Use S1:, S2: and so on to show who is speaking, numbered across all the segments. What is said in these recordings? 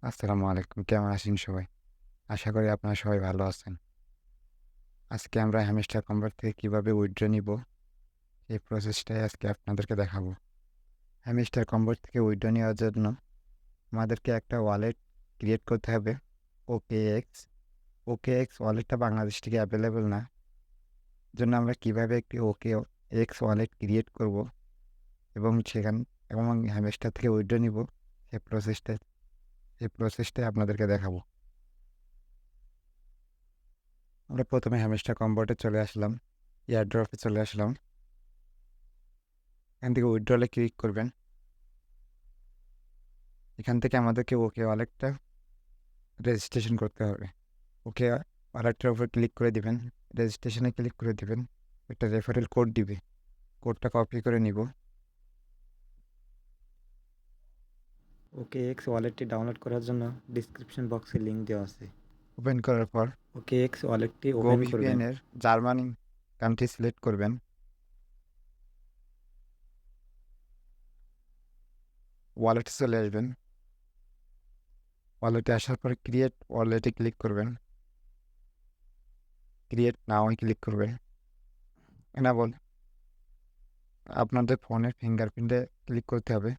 S1: আসসালামু আলাইকুম। কেমন আছেন সবাই? আশা করি আপনারা সবাই ভালো আছেন। আজকে আমরা হ্যামস্টার কনভার্ট থেকে কিভাবে উইথড্র নিবো, এই প্রসেসটাই আজকে আপনাদেরকে দেখাবো। হ্যামস্টার কনভার্ট থেকে উইথড্র নেওয়ার জন্য আমাদেরকে একটা ওয়ালেট ক্রিয়েট করতে হবে। OKX। OKX ওয়ালেটটা বাংলাদেশ থেকে অ্যাভেলেবল না। জন্য আমরা কিভাবে একটি OKX ওয়ালেট ক্রিয়েট করব এবং হ্যামস্টার থেকে উইথড্র নিবো, সেই প্রসেসটাই আপনাদেরকে দেখাবো। আমরা প্রথমে হ্যামস্টার কনভার্টে চলে আসলাম। এয়ারড্রপে চলে আসলাম। এখান থেকে উইথড্রলে ক্লিক করবেন। এখান থেকে আমাদেরকে ওকে ওয়ালেটটা রেজিস্ট্রেশন করতে হবে। ওকে ওয়ালেটটার উপর ক্লিক করে দিবেন। রেজিস্ট্রেশনে ক্লিক করে দিবেন। একটা রেফারেল কোড দিবে। কোডটা কপি করে নিব।
S2: OKX ওয়ালেটটি ডাউনলোড করার জন্য ডিসক্রিপশন বক্সে লিংক দেওয়া আছে।
S1: ওপেন করার পর
S2: OKX ওয়ালেটটি
S1: গো
S2: ওপেন করবেন।
S1: ভিপিএনের জার্মানি কান্ট্রি সিলেক্ট করবেন। ওয়ালেটে চলে আসবেন। ওয়ালেটে আসার পর ক্রিয়েট ওয়ালেটে ক্লিক করবেন। ক্রিয়েট নাও ক্লিক করবেন। এনাবল আপনাদের ফোনের ফিঙ্গারপ্রিন্টে ক্লিক করতে হবে।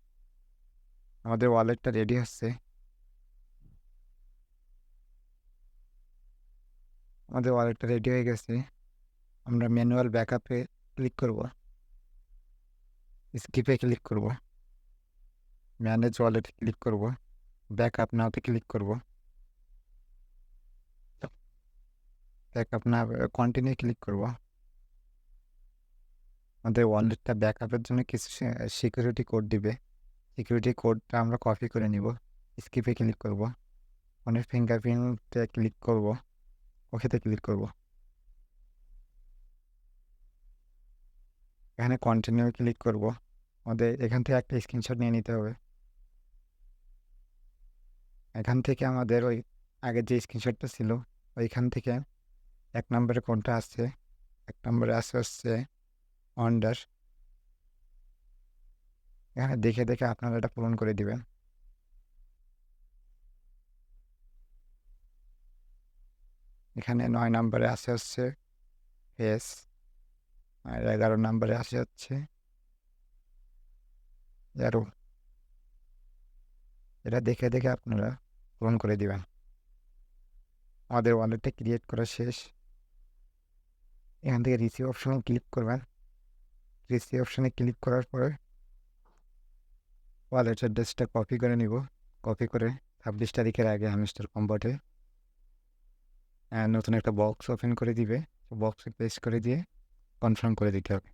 S1: আমাদের ওয়ালেটটা রেডি হচ্ছে। আমাদের ওয়ালেটটা রেডি হয়ে গেছে। আমরা ম্যানুয়াল ব্যাকআপে ক্লিক করব। স্কিপে ক্লিক করব। ম্যানেজ ওয়ালেটে ক্লিক করব। ব্যাকআপ নাওতে ক্লিক করব। ব্যাকআপ না কন্টিনিউ ক্লিক করব। আমাদের ওয়ালেটটা ব্যাকআপের জন্য কিছু সিকিউরিটি কোড দিবে। সিকিউরিটি কোডটা আমরা কপি করে নিব। স্কিপে ক্লিক করব। ফোনের ফিঙ্গারপ্রিন্টে ক্লিক করব। ওকেতে ক্লিক করব। এখানে কন্টিনিউ ক্লিক করব। আমাদের এখান থেকে একটা স্ক্রিনশট নিয়ে নিতে হবে। এখান থেকে আমাদের ওই আগের যে স্ক্রিনশটটা ছিল ওইখান থেকে 1 নম্বরে কোনটা আছে? 1 নম্বরে হচ্ছে অন্ডার। এখানে দেখে দেখে আপনারা এটা পূরণ করে দিবেন। এখানে 9 নম্বরে হচ্ছে ফেস। আর 11 নম্বরে হচ্ছে অ্যারো। এটা দেখে দেখে আপনারা পূরণ করে দিবেন। আমাদের ওয়ালেটটা ক্রিয়েট করা শেষ। এখান থেকে রিসিভ অপশনে ক্লিক করবেন। রিসিভ অপশনে ক্লিক করার পরে ওয়ালেট অ্যাড্রেসটা কপি করে নিব। কপি করে 26 তারিখের আগে হ্যামস্টার কনভার্টে নতুন একটা বক্স ওপেন করে দিবে। বক্সে পেস্ট করে দিয়ে কনফার্ম করে দিতে হবে।